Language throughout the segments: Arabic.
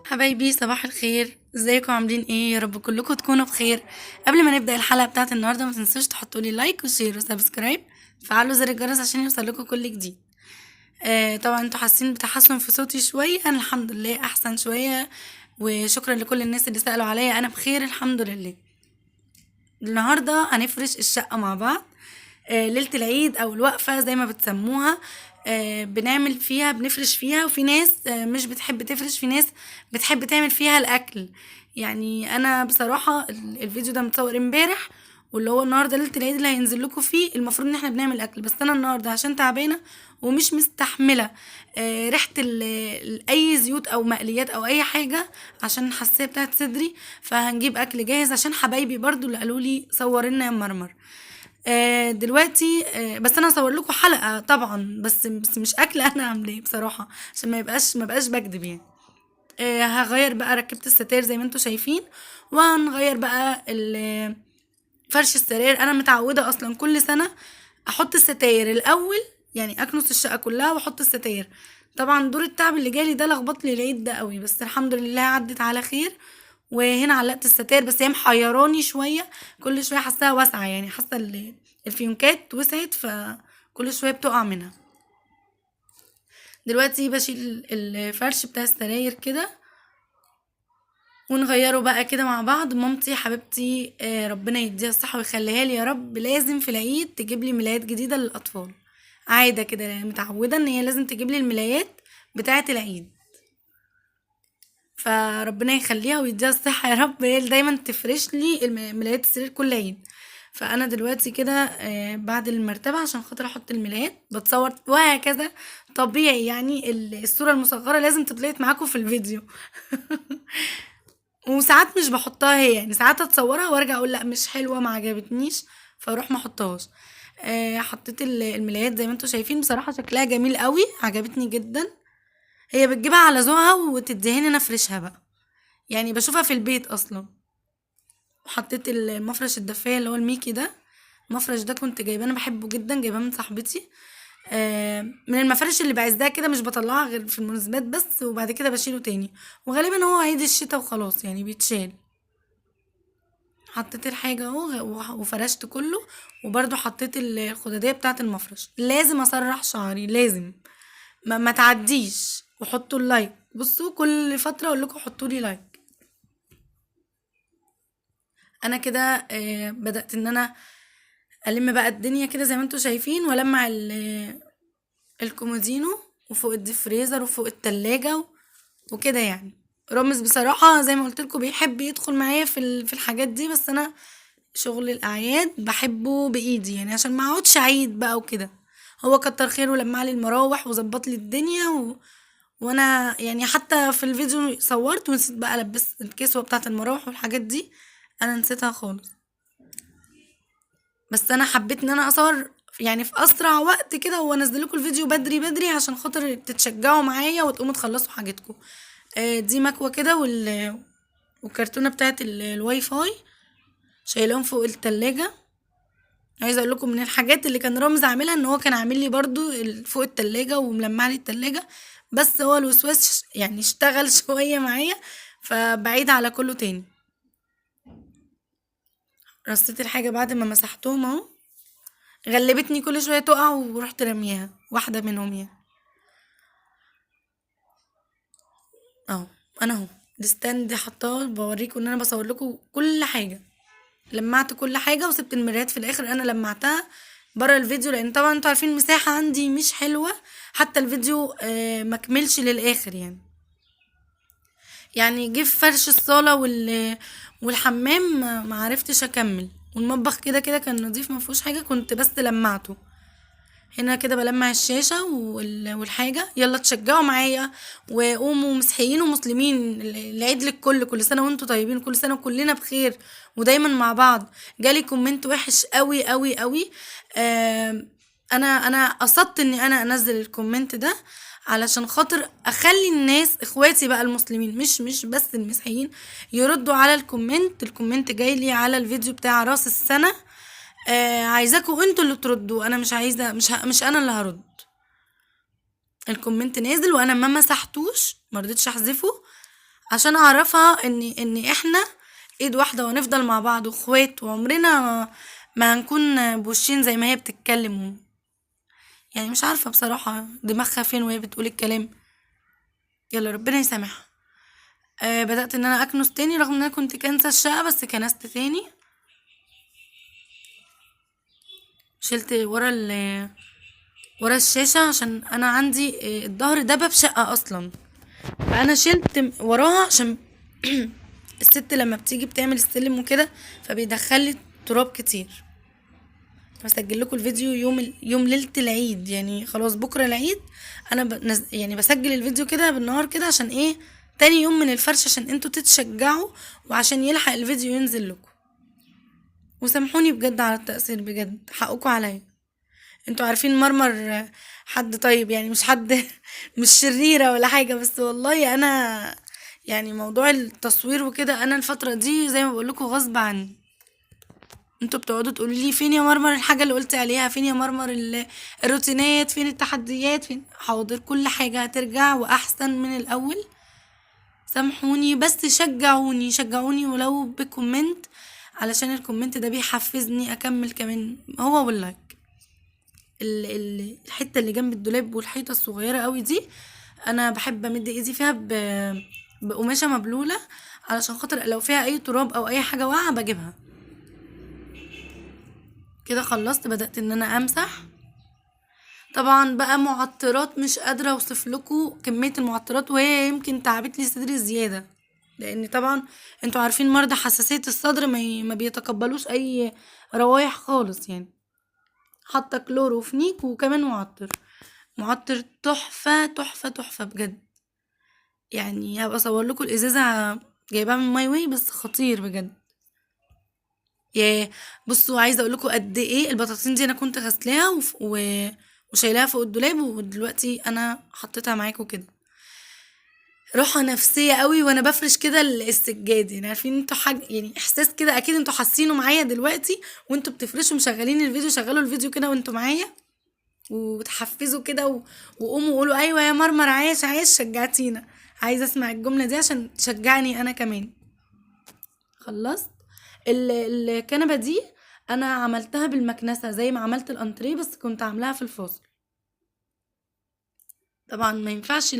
حبايبي صباح الخير، ازيكم عاملين ايه؟ يا رب كلكم تكونوا بخير. قبل ما نبدأ الحلقة بتاعت النهاردة ما تنسوش تحطوا لي لايك وشير وسبسكرايب، فعلوا زر الجرس عشان يوصلكوا كل جديد. طبعا انتوا حاسين بتحسن في صوتي شوية، انا الحمد لله احسن شوية، وشكرا لكل الناس اللي سألوا عليا، انا بخير الحمد لله. النهارده هنفرش الشقة مع بعض. ليلة العيد او الوقفة زي ما بتسموها. بنعمل فيها بنفرش فيها، وفي ناس مش بتحب تفرش، في ناس بتحب تعمل فيها الاكل. يعني انا بصراحة الفيديو ده متصور امبارح، واللي هو النهارده ليلة العيد اللي هينزل لكم فيه المفروض ان احنا بنعمل اكل، بس انا النهارده عشان تعبانة ومش مستحملة ريحة اي زيوت او مقليات او اي حاجة، عشان الحساسية بتاعت صدري. فهنجيب اكل جاهز عشان حبايبي برضو اللي قالوا لي صور لنا يا مرمر. دلوقتي بس انا هصور لكم حلقة طبعا، بس مش اكل انا عاملاه بصراحة، عشان ما بقاش بكدب يعني. هغير بقى، ركبت الستاير زي ما انتوا شايفين، وهنغير بقى فرش السراير. انا متعودة اصلا كل سنة احط الستاير الاول، يعني اكنس الشقة كلها واحط الستاير. طبعا دور التعب اللي جالي ده لخبط لي العيد ده قوي، بس الحمد لله عدت على خير. وهنا علقت الستاير، بس هي محيراني شوية، كل شوية حاساها واسعة، يعني حاسة الفيونكات وسعت، فكل شوية بتقع منها. دلوقتي بشيل الفرش بتاع السراير كده ونغيره بقى كده مع بعض. مامتي حبيبتي ربنا يديها الصحة ويخليها لي يا رب، لازم في العيد تجيب لي ملايات جديدة للأطفال. عادة كده، متعودة ان هي لازم تجيب لي الملايات بتاعة العيد، فربنا يخليها ويديها الصحة يا رب، هي اللي دايما تفرش لي ملايات السرير كل عيد. فانا دلوقتي كده بعد المرتبة عشان خاطر احط الملايات بتصور وهكذا. طبيعي يعني الصورة المصغرة لازم تطلعت معاكم في الفيديو. وساعات مش بحطها هي، يعني ساعات اتصورها وارجع اقول لا مش حلوة ما عجبتنيش، فاروح ما احطهاش. حطيت الملايات زي ما انتوا شايفين، بصراحة شكلها جميل قوي، عجبتني جدا. هي بتجيبها على ذوقها وتديهاني انا افرشها بقى، يعني بشوفها في البيت اصلا. وحطيت المفرش الدفاية اللي هو الميكي ده. المفرش ده كنت جايباه، انا بحبه جدا، جايباه من صاحبتي. من المفارش اللي بعزها كده، مش بطلعها غير في المناسبات بس، وبعد كده بشيله تاني، وغالبا هو عيد الشتاء وخلاص يعني بيتشال. حطيت الحاجة اهو وفرشت كله. وبرضو حطيت الخدادية بتاعة المفرش. لازم اسرح شعري، لازم ما تعديش. وحطوا اللايك، بصوا كل فترة اقول لكم حطوا لي لايك. انا كده بدأت ان انا الم بقى الدنيا كده زي ما انتوا شايفين، والمع الكومودينو، وفوق الديفريزر، وفوق التلاجة وكده يعني. رامز بصراحة زي ما قلت لكم بيحب يدخل معايا في الحاجات دي، بس انا شغل الاعياد بحبه بايدي، يعني عشان ما اقعدش اعيد بقى وكده. هو كتر خيره لما لي المراوح وظبط لي الدنيا وانا يعني حتى في الفيديو صورت ونسيت بقى البس الكسوة بتاعة المراوح والحاجات دي، انا نسيتها خالص. بس انا حبيت ان انا اصور يعني في اسرع وقت كده، وانزل لكم الفيديو بدري بدري عشان خاطر تتشجعوا معايا وتقوموا تخلصوا حاجتكم. دي مكوة كده والكرتونة بتاعت الواي فاي شايلاهم فوق التلاجة. عايزه اقول لكم من الحاجات اللي كان رامز عاملها ان هو كان عامل لي برضو فوق التلاجة وملمع لي التلاجة، بس هو الوسواس يعني اشتغل شوية معايا، فبعيد على كله تاني. رصيت الحاجة بعد ما مسحتهم اهو، غلبتني كل شوية تقع ورحت رميها واحدة منهم يعني. اهو انا اهو الستاند حطاه بوريكم ان انا بصور لكم كل حاجة. لمعت كل حاجة وسبت المرايات في الاخر انا لمعتها برا الفيديو، لان طبعا انتوا عارفين المساحة عندي مش حلوة، حتى الفيديو مكملش للاخر يعني. يعني جه في فرش الصالة والحمام ما عرفتش اكمل، والمطبخ كده كده كان نضيف ما فيهوش حاجة، كنت بس لمعته. هنا كده بلمع الشاشة والحاجة. يلا تشجعوا معايا وقوموا مسيحيين ومسلمين، العيد للكل، كل سنة وانتوا طيبين، كل سنة وكلنا بخير ودايما مع بعض. جالي كومنت وحش قوي قوي قوي. انا قصدت اني انا انزل الكومنت ده علشان خاطر اخلي الناس اخواتي بقى المسلمين، مش بس المسيحيين، يردوا على الكومنت. الكومنت جاي لي على الفيديو بتاع راس السنة. عايزاكوا انتوا اللي تردوا، انا مش عايزه، مش انا اللي هرد. الكومنت نازل وانا ما مسحتوش، ما رضيتش احذفه عشان اعرفها ان احنا ايد واحده ونفضل مع بعض واخوات، وعمرنا ما هنكون بوشين زي ما هي بتتكلم. يعني مش عارفه بصراحه دماغها فين وهي بتقول الكلام. يلا ربنا يسامحها. بدات ان انا اكنس تاني رغم ان انا كنت كانسه الشقه، بس كنست تاني. شلت ورا الشاشه عشان انا عندي الظهر ده باب شقه اصلا، فانا شلت وراها عشان الست لما بتيجي بتعمل السلم وكده فبيدخل لي تراب كتير. هسجل لكم الفيديو يوم ليلة العيد، يعني خلاص بكرة العيد. انا يعني بسجل الفيديو كده بالنهار كده عشان ايه؟ تاني يوم من الفرش عشان انتوا تتشجعوا وعشان يلحق الفيديو ينزل لكم. وسامحوني بجد على التقصير، بجد حقكم عليا. انتوا عارفين مرمر حد طيب، يعني مش حد مش شريرة ولا حاجة، بس والله انا يعني موضوع التصوير وكده انا الفترة دي زي ما بقولكوا غصب عني. انتوا بتقعدوا تقولوا لي فين يا مرمر الحاجة اللي قلت عليها، فين يا مرمر الروتينات، فين التحديات، فين؟ حاضر، كل حاجة هترجع واحسن من الاول. سامحوني بس شجعوني شجعوني ولو بكومنت، علشان الكومنت ده بيحفزني اكمل كمان، هو واللايك. الحته اللي جنب الدولاب والحيطه الصغيره قوي دي انا بحب امد ايدي فيها بقماشه مبلوله، علشان خاطر لو فيها اي تراب او اي حاجه واقعه بجيبها. كده خلصت، بدات ان انا امسح. طبعا بقى معطرات مش قادره اوصف لكم كميه المعطرات، وهي يمكن تعبت لي صدري زياده، لان طبعا انتوا عارفين مرضى حساسيه الصدر ما بيتقبلوش اي روايح خالص يعني. حاطه كلوروفنيك وكمان معطر تحفة تحفة تحفة بجد. يعني هبقى اصور لكم الازازة، جايباها من ماي واي، بس خطير بجد. ياه، بصوا عايزة اقول لكم قد ايه البطاطين دي انا كنت غسلاها وشايلاها فوق الدولاب، ودلوقتي انا حطيتها معاكم كده. راحة نفسية قوي وانا بفرش كده السجاد. يعني عارفين انتوا حاجة، يعني احساس كده اكيد انتوا حاسينه معايا دلوقتي وانتوا بتفرشوا مشغلين الفيديو. شغلوا الفيديو كده وانتوا معايا وتحفزوا كده وقوموا قولوا ايوه يا مرمر، عايش عايش، شجعتينا. عايزه اسمع الجمله دي عشان تشجعني انا كمان. خلصت. الكنبه دي انا عملتها بالمكنسه زي ما عملت الانتريه، بس كنت عاملاها في الفاصل. طبعا ما ينفعش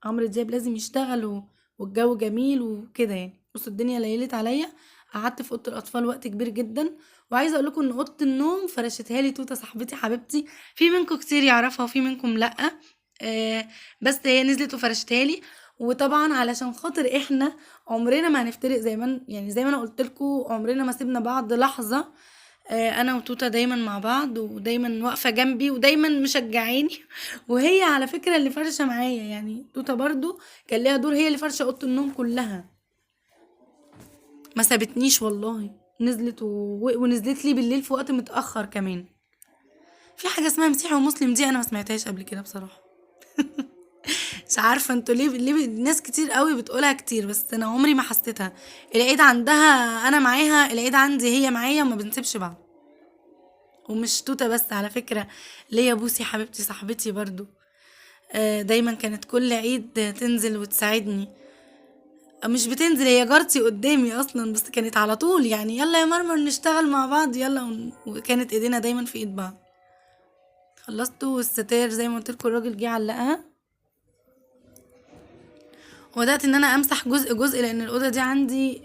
عمرو دياب لازم يشتغل والجو جميل وكده يعني. بصوا الدنيا ليلت عليا، قعدت في اوضه الاطفال وقت كبير جدا. وعايزه اقول لكم ان اوضه النوم فرشتها لي توته صاحبتي حبيبتي، في منكم كتير يعرفها وفي منكم لا. آه بس هي نزلت وفرشتها لي. وطبعا علشان خاطر احنا عمرنا ما هنفترق، يعني زي ما انا قلت لكم عمرنا ما سيبنا بعض لحظه. انا وتوته دايما مع بعض ودايما واقفه جنبي ودايما مشجعاني وهي على فكره اللي فرشه معايا، يعني توته برضو كان ليها دور، هي اللي فرشه اوضه النوم كلها، ما سابتنيش والله. نزلت ونزلت لي بالليل في وقت متاخر كمان. في حاجه اسمها مسيحي ومسلم دي انا ما سمعتهاش قبل كده بصراحه. مش عارفه انتوا ليه ناس كتير قوي بتقولها كتير، بس انا عمري ما حسيتها. العيد عندها انا معاها، العيد عندي هي معايا، وما بنسيبش بعض. ومش توته بس على فكره، ليا بوسي حبيبتي صاحبتي برضو. دايما كانت كل عيد تنزل وتساعدني. مش بتنزل، هي جارتي قدامي اصلا، بس كانت على طول يعني يلا يا مرمر نشتغل مع بعض يلا وكانت ايدينا دايما في ايد بعض. خلصت، والستاير زي ما قلت لكم الراجل جه علقها. وبدات ان انا امسح جزء جزء، لان الاوضه دي عندي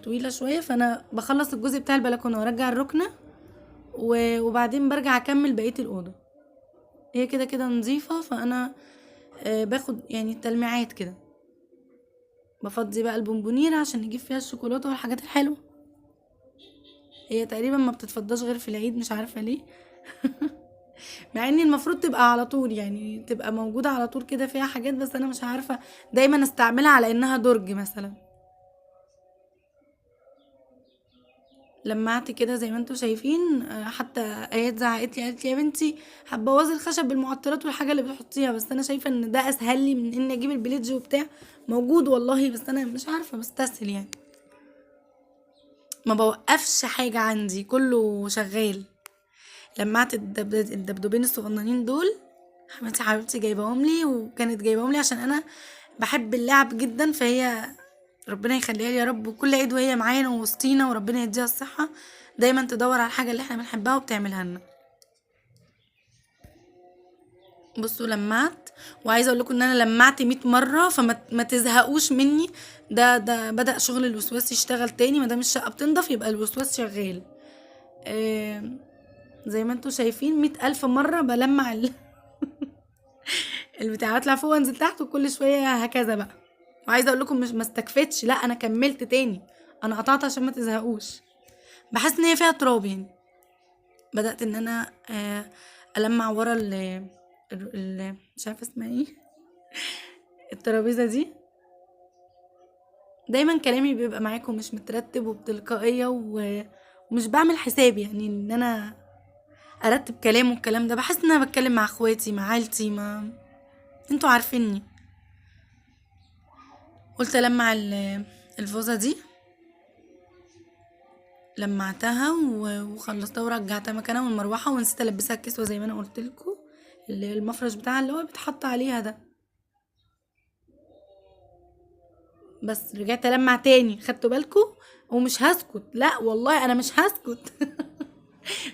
طويله شويه، فانا بخلص الجزء بتاع البلكونه وارجع الركنه وبعدين برجع اكمل بقيه الاوضه. هي كده كده نظيفه، فانا باخد يعني التلميعات كده. بفضي بقى البونبونيره عشان نجيب فيها الشوكولاته والحاجات الحلوه. هي تقريبا ما بتتفضاش غير في العيد، مش عارفه ليه. مع اني المفروض تبقى على طول، يعني تبقى موجوده على طول كده فيها حاجات، بس انا مش عارفه دايما استعملها على انها درج مثلا. لمعت كده زي ما انتوا شايفين. حتى ايات زعقت لي قالت لي يا بنتي هتبوظي الخشب بالمعطرات والحاجه اللي بتحطيها، بس انا شايفه ان ده اسهل لي من اني اجيب البليدج وبتاع. موجود والله، بس انا مش عارفه بستسهل يعني. ما بوقفش حاجه عندي، كله شغال. لمعت الدبدوبين الصغننين دول حماتي حبيبتي جايباهم لي، وكانت جايباهم لي عشان انا بحب اللعب جدا، فهي ربنا يخليها لي يا رب، وكل عيد وهي معانا ووسطينا، وربنا يديها الصحة دايما تدور على الحاجة اللي احنا بنحبها وبتعملها لنا. بصوا لمعت، وعايزه اقول لكم ان انا لمعت 100 مره، فما ما تزهقوش مني. ده بدأ شغل الوسواس يشتغل تاني، ما دام الشقه بتنضف يبقى الوسواس شغال. آه زي ما انتوا شايفين 100 ألف مرة بلمع البتاع، اطلع فوق وانزل تحت، وكل شوية هكذا بقى. وعايزة اقول لكم مش ما استكفتش، لا انا كملت تاني، انا قطعت عشان ما تزهقوش. بحس ان هي فيها تراب يعني. بدأت ان انا ألمع ورا مش عارفة اسمها ايه، الترابيزة دي. دايما كلامي بيبقى معاكم مش مترتب وبتلقائية ومش بعمل حساب يعني ان انا ارتب كلام، والكلام ده بحس ان انا بتكلم مع اخواتي مع عيلتي، ما انتوا عارفيني. قلت المع الفوزة دي، لمعتها وخلصتها ورجعتها مكانها والمروحة، ونسيت البسها الكسوة زي ما انا قلت لكم، المفرش بتاعها اللي هو بيتحط عليها ده. بس رجعت المع تاني، خدتوا بالكم؟ ومش هسكت، لا والله انا مش هسكت.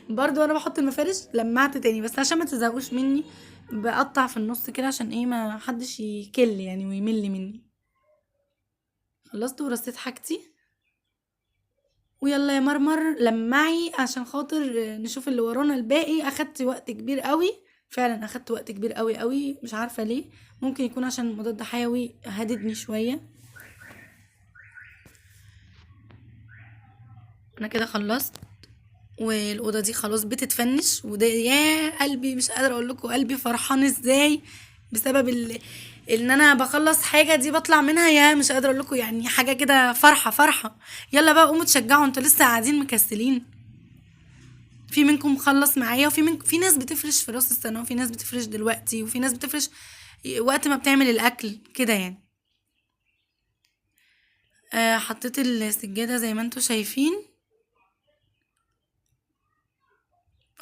برضو انا بحط المفارش لمعت تاني، بس عشان ما تزهقوش مني بقطع في النص كده، عشان ايه ما حدش يكل يعني ويمل مني. خلصت ورصيت حاجتي، ويلا يا مرمر لمعي عشان خاطر نشوف اللي ورانا الباقي. اخدت وقت كبير قوي، فعلا اخدت وقت كبير قوي قوي، مش عارفه ليه. ممكن يكون عشان مضاد حيوي هددني شويه. انا كده خلصت، والاوضه دي خلاص بتتفنش، وده يا قلبي مش قادره اقول لكم قلبي فرحان ازاي بسبب ان انا بخلص حاجه دي بطلع منها، يا مش قادره اقول لكم يعني حاجه كده فرحه فرحه. يلا بقى قوموا تشجعوا، انتوا لسه قاعدين مكسلين. في منكم مخلص معايا، في ناس بتفرش في راس السنه، وفي ناس بتفرش دلوقتي، وفي ناس بتفرش وقت ما بتعمل الاكل كده يعني. حطيت السجاده زي ما انتوا شايفين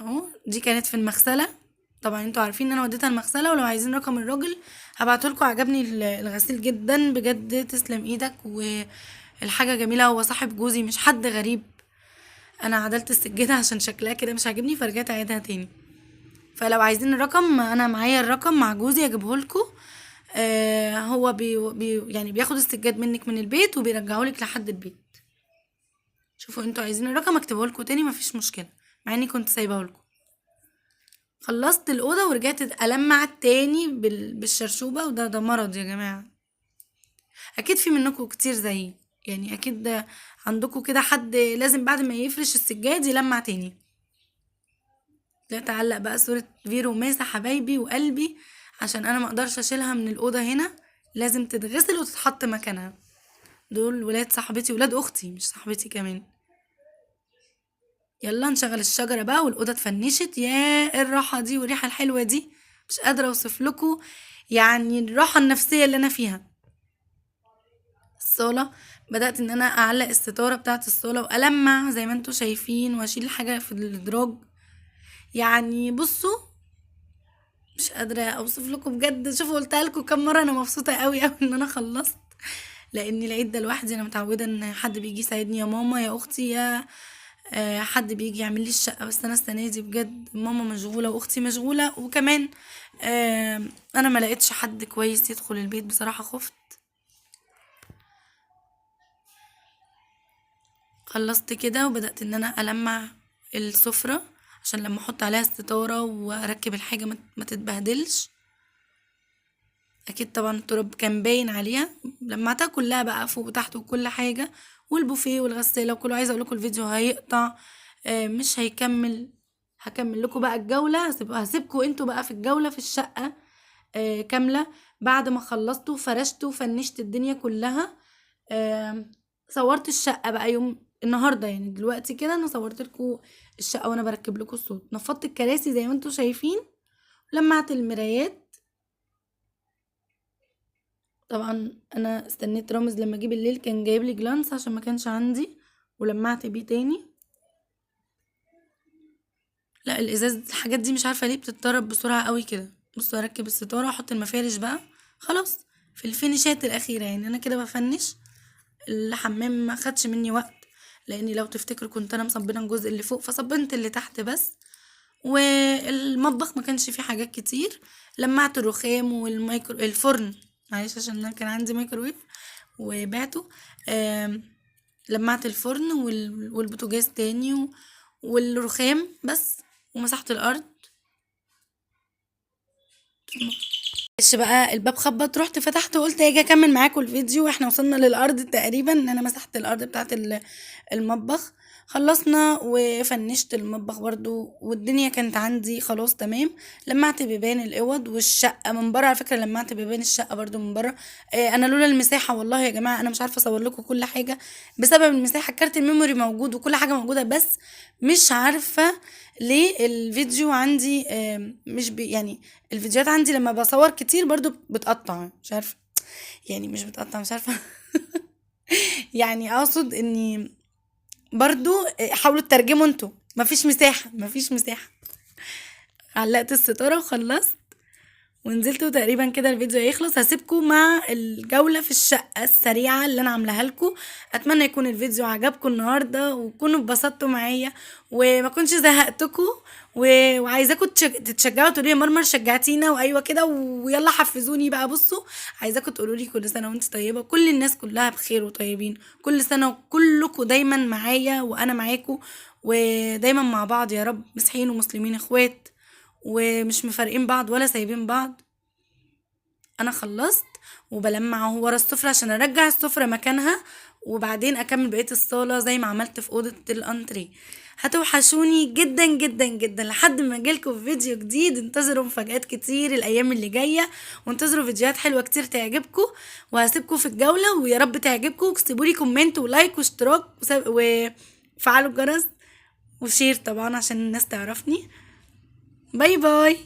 اهو. دي كانت في المغسله، طبعا انتوا عارفين ان انا وديتها المغسله، ولو عايزين رقم الراجل هبعتهولكوا. عجبني الغسيل جدا بجد، تسلم ايدك، والحاجه جميله، هو صاحب جوزي مش حد غريب. انا عدلت السجاده عشان شكلها كده مش عاجبني، فرجعت اعيدها تاني. فلو عايزين الرقم انا معايا الرقم مع جوزي اجيبهولكوا. هو يعني بياخد السجاد منك من البيت وبيرجعهولك لحد البيت. شوفوا انتوا عايزين الرقم اكتبهولكوا تاني، مفيش مشكله، مع اني كنت سايبهولكوا. خلصت الأوضة ورجعت ألمع تاني بالشرشوبة، وده مرض يا جماعة. أكيد في منكم كتير زيي يعني، أكيد ده عندكم كده حد لازم بعد ما يفرش السجاد يلمع تاني. لا تعلق بقى صورة فيرو ماسة حبايبي وقلبي، عشان أنا مقدرش أشيلها من الأوضة هنا، لازم تتغسل وتتحط مكانها. دول ولاد صاحبتي، ولاد أختي مش صاحبتي كمان. يلا نشغل الشجرة بقى، والأوضة اتفنشت، يا الراحة دي والريحة الحلوة دي، مش قادرة اوصف لكم يعني الراحة النفسية اللي انا فيها. الصالة بدأت ان انا اعلق الستارة بتاعة الصالة والمع زي ما انتوا شايفين، واشيل حاجة في الادراج. يعني بصوا مش قادرة اوصف لكم بجد. شوفوا قلتها لكم كم مرة، انا مبسوطة قوي قوي ان انا خلصت، لان العيد ده لوحدي. انا متعودة ان حد بيجي يساعدني، يا ماما يا اختي يا حد بيجي يعمل لي الشقة. بس انا السنة دي بجد ماما مشغولة واختي مشغولة، وكمان انا ما لقيتش حد كويس يدخل البيت، بصراحة خفت. خلصت كده وبدأت ان انا ألمع السفرة، عشان لما احط عليها الستارة واركب الحاجة ما تتبهدلش. اكيد طبعا التراب كان باين عليها، لمعتها كلها بقى فوق وتحت وكل حاجة، والبوفيه والغسالة وكله. عايزة اقولكم الفيديو هيقطع، مش هيكمل. هكمل لكم بقى الجولة، هسيبكم انتوا بقى في الجولة في الشقة كاملة. بعد ما خلصت وفرشت وفنشت الدنيا كلها، صورت الشقة بقى يوم النهاردة يعني. دلوقتي كده انا صورت لكم الشقة وانا بركب لكم الصوت. نفضت الكراسي زي ما انتوا شايفين، لمعت المرايات. طبعا انا استنيت رامز لما جه بالليل، كان جايب لي جلانس عشان ما كانش عندي، ولمعت بيه تاني. لا الازاز الحاجات دي مش عارفه ليه بتتطرب بسرعه قوي كده. بصوا اركب الستاره واحط المفارش بقى خلاص في الفينيشات الاخيره. يعني انا كده بفنش الحمام، ما خدش مني وقت، لاني لو تفتكروا كنت انا مصبنه الجزء اللي فوق فصبنت اللي تحت بس. والمطبخ ما كانش فيه حاجات كتير، لمعت الرخام والمايكرو الفرن، معلش عشان انا كان عندي مايكرويف وبعته. لمعت الفرن والبوتاجاز تاني والرخام بس، ومسحت الارض. معلش بقى الباب خبط، رحت فتحت وقلت اجي اكمل معاكم الفيديو. احنا وصلنا للارض تقريبا، ان انا مسحت الارض بتاعت المطبخ. خلصنا وفنشت المطبخ برضو، والدنيا كانت عندي خلاص تمام. لمعت بيبان الاوض والشقه من بره، على فكره لمعت بيبان الشقه برضو من بره. انا لولا المساحه والله يا جماعه انا مش عارفه اصور لكم كل حاجه، بسبب المساحه. كارت الميموري موجود وكل حاجه موجوده، بس مش عارفه ليه الفيديو عندي مش يعني الفيديوهات عندي لما بصور كتير برضو بتقطع، مش عارفه يعني مش بتقطع، مش عارفه يعني اقصد اني برضو حاولوا تترجموا انتوا، مفيش مساحه مفيش مساحه. علقت الستاره وخلصت ونزلت، وتقريبا كده الفيديو هيخلص. هسيبكم مع الجولة في الشقة السريعة اللي انا عاملاها لكم. اتمنى يكون الفيديو عجبكم النهاردة وتكونوا اتبسطتوا معايا وما كنتش زهقتكم وعايزاكم تتشجعوا تقولوا لي يا مرمر شجعتينا وايوه كده ويلا حفزوني بقى. بصوا عايزاكم تقولوا لي كل سنة وانت طيبة، كل الناس كلها بخير وطيبين، كل سنة وكلكم دايما معايا وانا معاكم ودايما مع بعض يا رب، مسيحيين ومسلمين اخوات ومش مفارقين بعض ولا سايبين بعض. انا خلصت وبلمع اهو ورا السفرة عشان ارجع السفرة مكانها، وبعدين اكمل بقية الصالة زي ما عملت في اوضة الانتري. هتوحشوني جدا جدا جدا. لحد ما اجيلكم في فيديو جديد، انتظروا مفاجآت كتير الايام اللي جاية، وانتظروا فيديوهات حلوة كتير تعجبكم. وهسيبكم في الجولة ويا رب تعجبكم. اكتبوا لي كومنت ولايك واشتراك وفعلوا الجرس وشير طبعا عشان الناس تعرفني. باي باي.